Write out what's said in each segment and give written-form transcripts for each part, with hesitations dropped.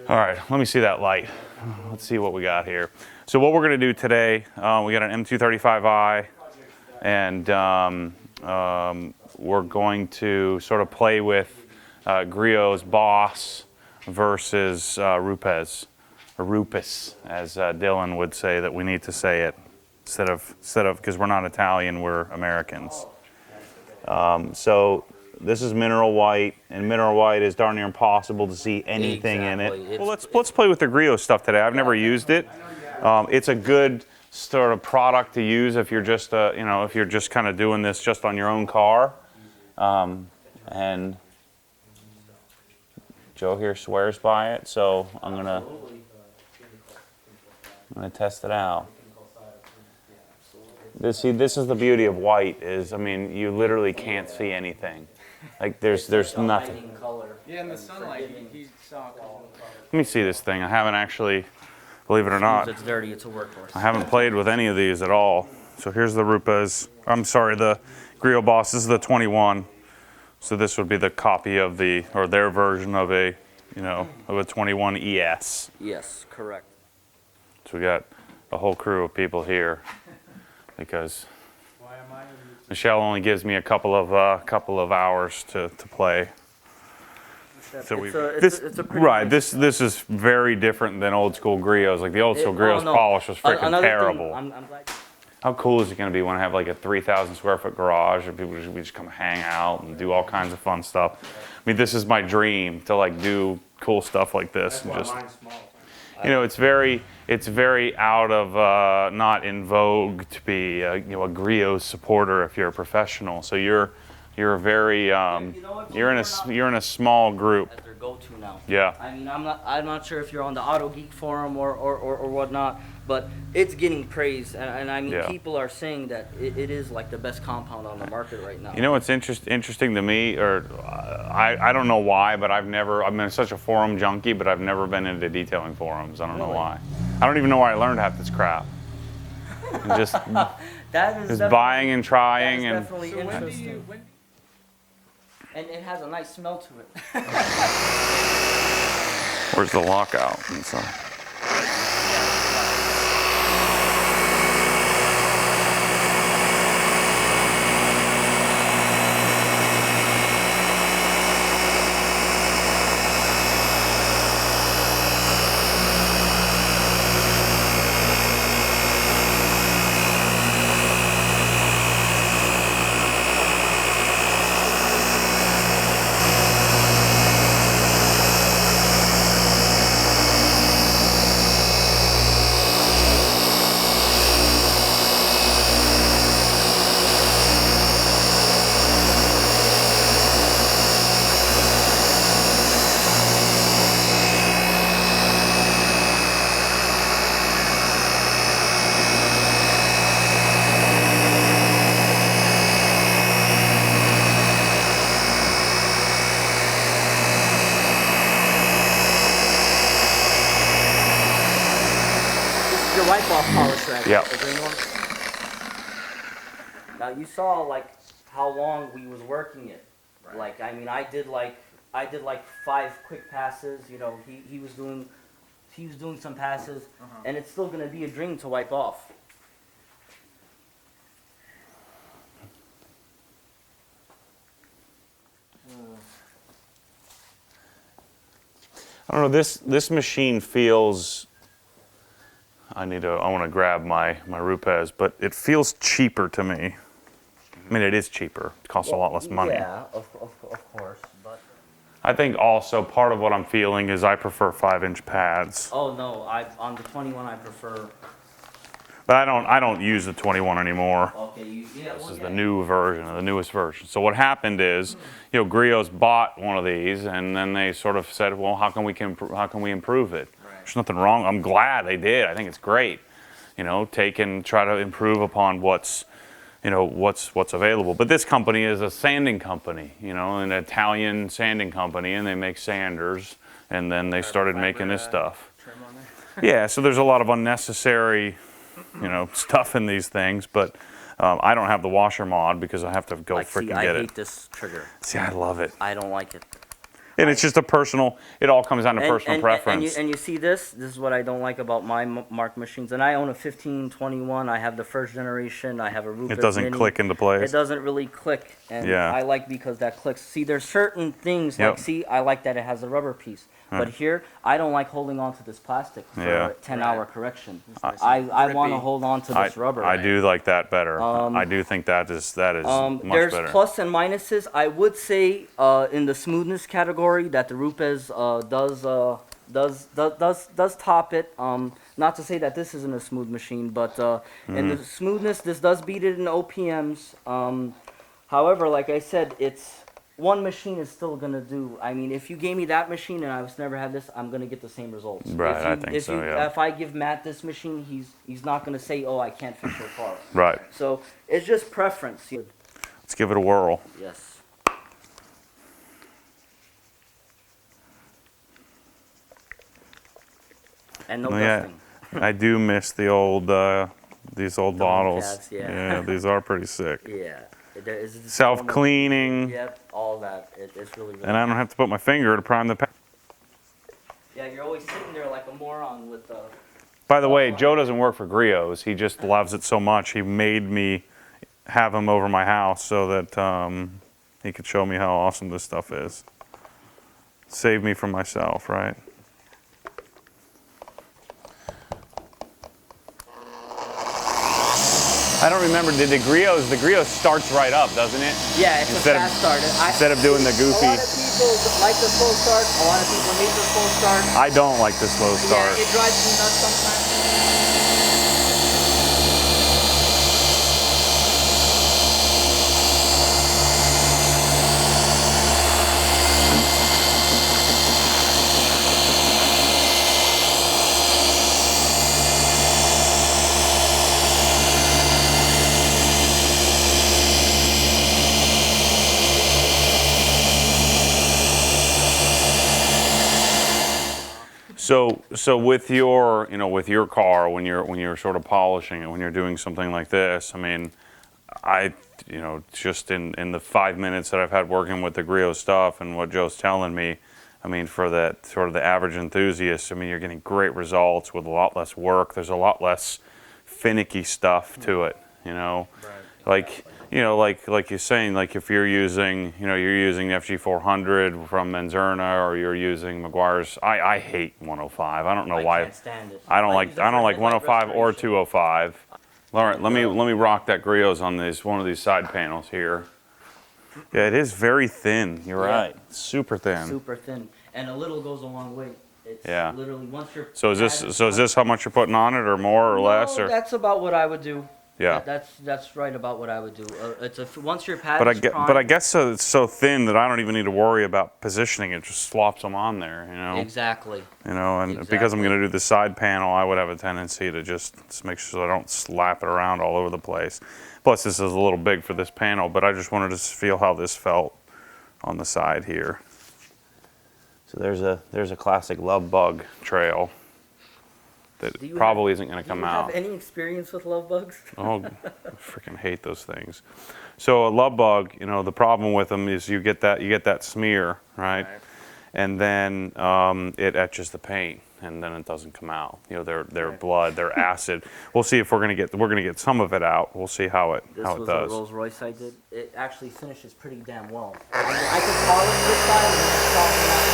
All right, let me see that light. Let's see what we got here. So what we're going to do today, we got an M235i, and we're going to sort of play with Griot's Boss versus Rupes, or Rupes, as Dylan would say that we need to say it, instead of because we're not Italian, we're Americans. So this is mineral white, and mineral white is darn near impossible to see anything in it. Well, let's play with the Griot stuff today. I've never used it. It's a good sort of product to use if you're just if you're just kind of doing this just on your own car. And Joe here swears by it, so I'm gonna test it out. This is the beauty of white is, I mean, you literally can't see anything. Like there's nothing. Yeah, in the sunlight, he saw. Let me see this thing. I haven't actually, believe it or not, It's dirty. It's a workhorse. I haven't played with any of these at all. So here's the Rupes. I'm sorry, the Griot Boss. This is the 21. So this would be the copy of their version of a 21 ES. Yes, correct. So we got a whole crew of people here because Michelle only gives me a couple of hours to play. So this is very different than old school Griots. Like the old school Griot's polish was freaking terrible. I'm glad. How cool is it going to be when I have like a 3,000 square foot garage and people just come hang out and do all kinds of fun stuff? I mean, this is my dream to like do cool stuff like this. And just, it's very out of not in vogue to be a Griot supporter if you're a professional. So you're very you're in a small group. That's their go-to now. Yeah. I mean, I'm not sure if you're on the Auto Geek forum or whatnot, but it's getting praised, and I mean, people are saying that it is like the best compound on the market right now. You know what's interesting to me, or I don't know why, but I've been such a forum junkie, but I've never been into detailing forums. I don't know why. I don't even know why I learned half this crap. And just buying and trying that is and. definitely interesting. And it has a nice smell to it. Where's the lockout? And so. Your wipe off polish rack. Yeah. The green one. Now you saw like how long we was working it. Right. Like I mean, I did like 5 quick passes. You know, he was doing some passes, and it's still gonna be a dream to wipe off. I don't know. This machine feels. I want to grab my Rupes, but it feels cheaper to me. I mean, it is cheaper. It costs a lot less money. Yeah, of course, but. I think also part of what I'm feeling is I prefer 5-inch pads. Oh no, on the 21 I prefer. But I don't use the 21 anymore. Okay, This is the new version, the newest version. So what happened is, Griot's bought one of these, and then they sort of said, well, how can we improve it? Right. There's nothing wrong. I'm glad they did. I think it's great. Try to improve upon what's available. But this company is a sanding company, an Italian sanding company, and they make sanders, and then they started making this stuff. Yeah, so there's a lot of unnecessary stuff in these things, but I don't have the washer mod because I have to go freaking get it. I hate this trigger. See, I love it. I don't like it. And it's just a personal. It all comes down to personal preference. And you see this is what I don't like about my mark machines. And I own a 1521. I have the first generation. I have a Rupes It doesn't Mini. click into place. It doesn't really click, and Yeah. I like because that clicks. See, there's certain things Yep. like, see, I like that it has a rubber piece. But here, I don't like holding on to this plastic for Yeah. a 10-hour correction. I want to hold on to this rubber. I do like that better. I do think that is much There's better. plus and minuses. I would say in the smoothness category that the Rupes does top it. Not to say that this isn't a smooth machine, but in the smoothness, this does beat it in OPMs. However, like I said, it's one machine is still gonna do. I mean, if you gave me that machine and I was never had this, I'm gonna get the same results. Right, If you, I think if so, you, yeah. If I give Matt this machine, he's not gonna say, "Oh, I can't fix your car." Right. So it's just preference. Let's give it a whirl. Yes. And no Yeah. dusting. I do miss the old these old bottles. Caps, yeah. These are pretty sick. Yeah. There is a Self-cleaning, Yep, all that. It's really, really and I don't have to put my finger to prime the pack. Yeah, you're always sitting there like a moron with the. By the way, Joe doesn't work for Griot's. He just loves it so much. He made me have him over my house so that he could show me how awesome this stuff is. Save me from myself, right? I don't remember, the Griot starts right up, doesn't it? Yeah, it's Instead a of- fast start. Instead of doing the A goofy. lot of people like the slow start. A lot of people hate the slow start. I don't like the slow start. Yeah, it drives me nuts sometimes. So with your, with your car, when you're sort of polishing it, when you're doing something like this, I mean, just in the 5 minutes that I've had working with the Griot stuff and what Joe's telling me, I mean, for that sort of the average enthusiast, I mean, you're getting great results with a lot less work. There's a lot less finicky stuff to it, Like, like you're saying, like if you're using, you're using the FG400 from Menzerna or you're using McGuire's. I hate 105. I don't know why. I can't stand it. I don't like use the 105 or restoration. 205. All right, let me rock that Griot's on one of these side panels here. Yeah, it is very thin. You're Yeah. right. Super thin. Super thin, and a little goes a long way. It's Yeah. literally once you're. So is this how much you're putting on it, or more or less, or? That's about what I would do. Yeah. That's right about what I would do. Once your pad But is primed. but I guess so, it's so thin that I don't even need to worry about positioning. It just slops them on there, Exactly. And because I'm Exactly. going to do the side panel, I would have a tendency to just make sure I don't slap it around all over the place. Plus, this is a little big for this panel, but I just wanted to feel how this felt on the side here. So there's a classic love bug trail that Do you probably isn't going to come Do you out. have any experience with love bugs? Oh, I freaking hate those things. So a love bug, the problem with them is you get that smear, right? And then it etches the paint, and then it doesn't come out. Their blood, their acid. We'll see if we're gonna get some of it out. We'll see how it This was does. a Rolls Royce I did. It actually finishes pretty damn well. I mean, I could polish this side and then soften that.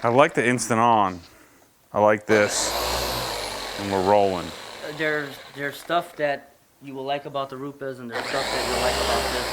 I like the instant on. I like this, and we're rolling. There's stuff that you will like about the Rupes, and there's stuff that you like about this.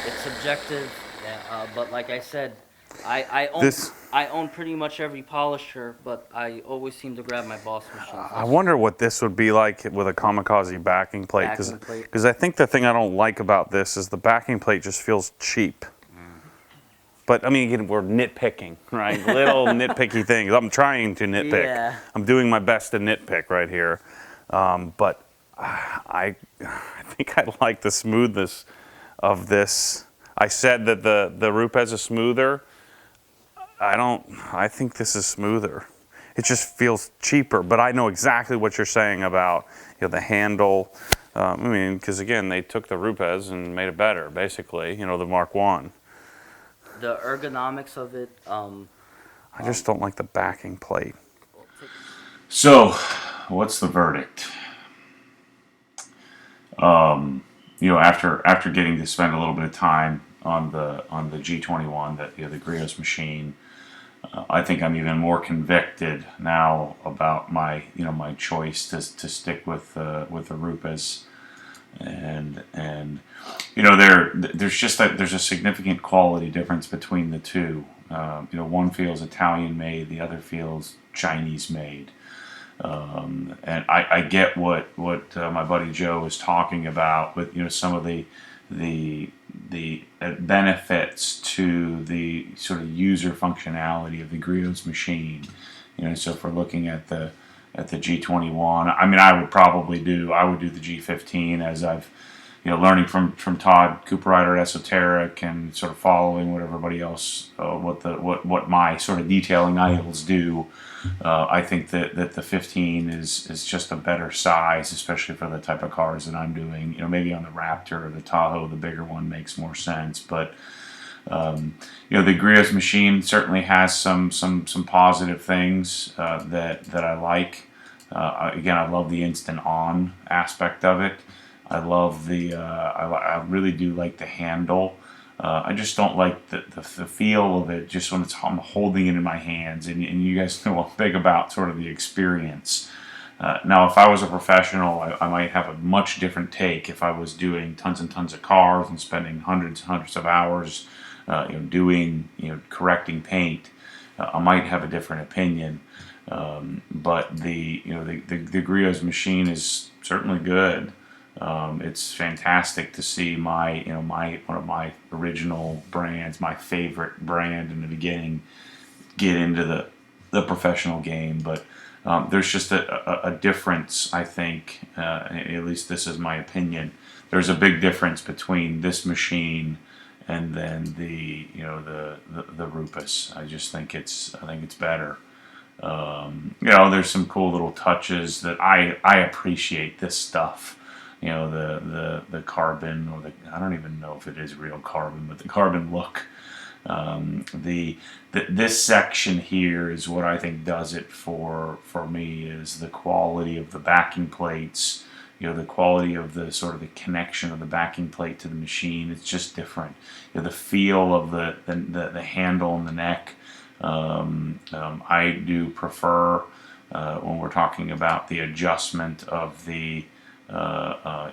It's subjective. Yeah, but like I said, I own This, I own pretty much every polisher, but I always seem to grab my Boss machines. I wonder what this would be like with a kamikaze backing plate, Backing plate. because I think the thing I don't like about this is the backing plate just feels cheap. But I mean, again, we're nitpicking, right? Little nitpicky things. I'm trying to nitpick. Yeah. I'm doing my best to nitpick right here. But I think I like the smoothness of this. I said that the Rupes is smoother. I don't. I think this is smoother. It just feels cheaper. But I know exactly what you're saying about the handle. I mean, because again, they took the Rupes and made it better, basically. The Mark One. The ergonomics of it. I just don't like the backing plate. Well, take- So, what's the verdict? After getting to spend a little bit of time on the G21, the Griot machine, I think I'm even more convicted now about my choice to stick with the Rupes, and there's a significant quality difference between the two. One feels Italian made, the other feels Chinese made. And I get what my buddy Joe was talking about with some of the benefits to the sort of user functionality of the Griot's machine. So if we're looking at the G21, I mean, I would do the G15, as I've learning from Todd Cooperrider at Esoteric, and sort of following what everybody else what my sort of detailing idles do. I think that the 15 is just a better size, especially for the type of cars that I'm doing. Maybe on the Raptor or the Tahoe, the bigger one makes more sense. But the Griot machine certainly has some positive things that I like. Again, I love the instant on aspect of it. I love I really do like the handle. I just don't like the feel of it just when I'm holding it in my hands. And you guys know I'm big about sort of the experience. Now, if I was a professional, I might have a much different take. If I was doing tons and tons of cars and spending hundreds and hundreds of hours, doing, correcting paint, I might have a different opinion. But the Griot's machine is certainly good. It's fantastic to see one of my original brands, my favorite brand in the beginning, get into the professional game. But there's just a difference, I think. At least this is my opinion. There's a big difference between this machine and then the Rupes. I just think it's better. There's some cool little touches that I appreciate this stuff. The carbon, or I don't even know if it is real carbon, but the carbon look. This section here is what I think does it for me, is the quality of the backing plates. The quality of the sort of the connection of the backing plate to the machine. It's just different. The feel of the handle and the neck. I do prefer when we're talking about the adjustment of the.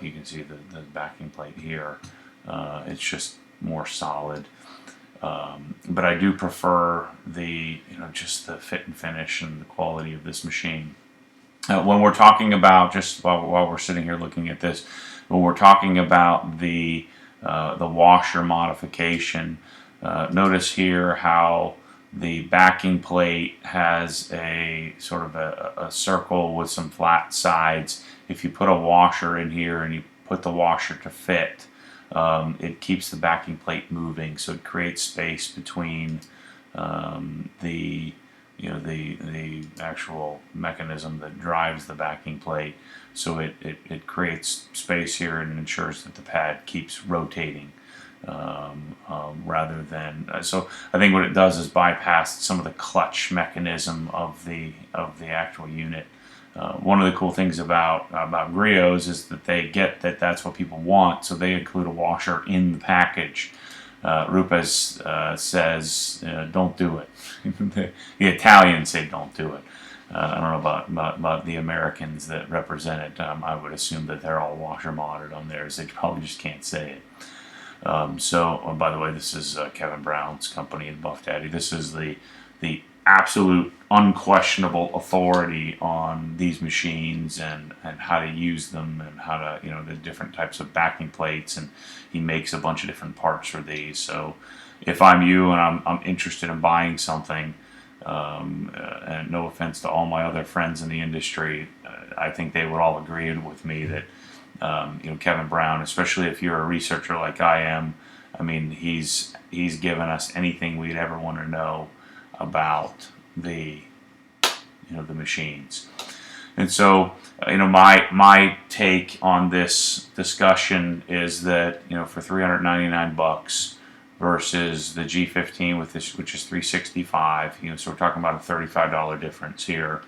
You can see the backing plate here. It's just more solid. But I do prefer just the fit and finish and the quality of this machine. When we're talking about, just while we're sitting here looking at this, when we're talking about the washer modification, notice here how the backing plate has a sort of a circle with some flat sides. If you put a washer in here and you put the washer to fit, it keeps the backing plate moving, so it creates space between the actual mechanism that drives the backing plate. So it creates space here and ensures that the pad keeps rotating. Rather than so I think what it does is bypass some of the clutch mechanism of the actual unit. One of the cool things about Griots is that they get that's what people want, so they include a washer in the package. Rupes says don't do it. The Italians say don't do it. I don't know about the Americans that represent it. I would assume that they're all washer modded on theirs. They probably just can't say it. By the way, this is Kevin Brown's company in Buff Daddy. This is the absolute unquestionable authority on these machines and how to use them and how to, the different types of backing plates, and he makes a bunch of different parts for these. So if I'm you and I'm interested in buying something, and no offense to all my other friends in the industry, I think they would all agree with me that Kevin Brown, especially if you're a researcher like I am, I mean, he's given us anything we'd ever want to know about the machines. And so my take on this discussion is that for $399 versus the G15 with this, which is $365, so we're talking about a $35 difference here.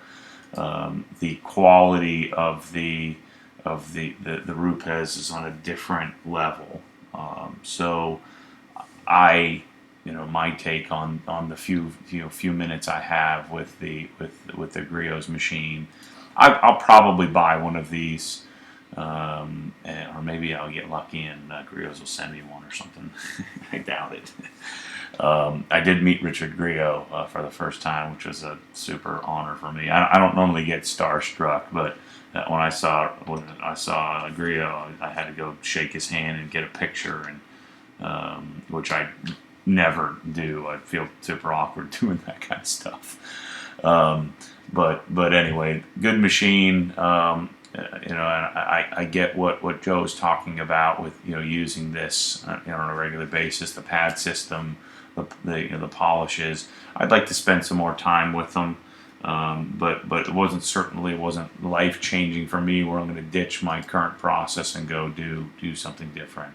The quality of the Rupes is on a different level. So my take on the few minutes I have with the Griot's machine, I'll probably buy one of these, or maybe I'll get lucky and Griot's will send me one or something. I doubt it. I did meet Richard Griot for the first time, which was a super honor for me. I don't normally get starstruck, but when I saw Griot, I had to go shake his hand and get a picture, and which I never do. I feel super awkward doing that kind of stuff. But anyway, good machine. I get what Joe's talking about with using this on a regular basis. The pad system, the polishes. I'd like to spend some more time with them. But it certainly wasn't life changing for me where I'm going to ditch my current process and go do something different.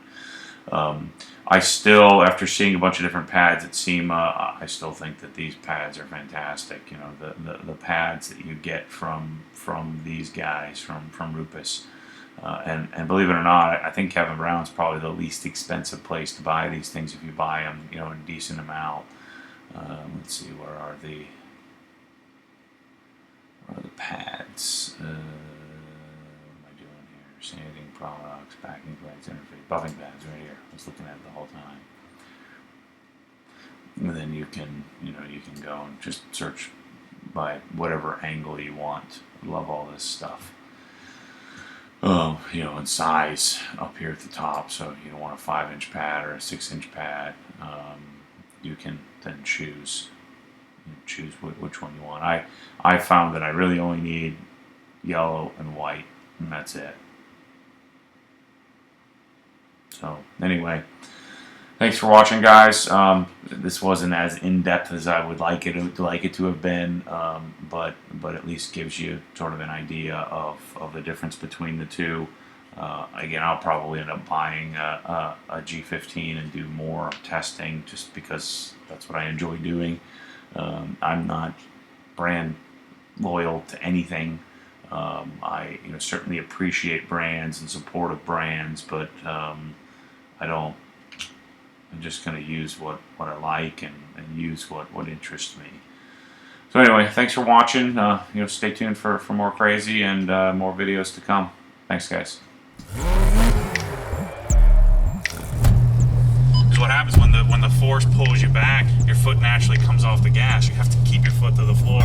I still, after seeing a bunch of different pads at SEMA, I still think that these pads are fantastic. The pads that you get from these guys, from Rupes. And believe it or not, I think Kevin Brown's probably the least expensive place to buy these things if you buy them, in a decent amount. Let's see, where are the pads? What am I doing here? Sanding products, backing plates, interface, buffing pads right here. I was looking at it the whole time. And then you can go and just search by whatever angle you want. I love all this stuff. And size up here at the top. So if you don't want a 5-inch pad or a 6-inch pad, you can then choose which one you want. I found that I really only need yellow and white, and that's it. So anyway, thanks for watching, guys. This wasn't as in-depth as I would like it to have been, but at least gives you sort of an idea of the difference between the two. Again, I'll probably end up buying a G15 and do more testing just because that's what I enjoy doing. I'm not brand loyal to anything. I certainly appreciate brands and support of brands, but I'm just going to use what I like and use what interests me. So anyway, thanks for watching. Stay tuned for more crazy and more videos to come. Thanks, guys. Because what happens when the force pulls you back, your foot naturally comes off the gas. You have to keep your foot to the floor.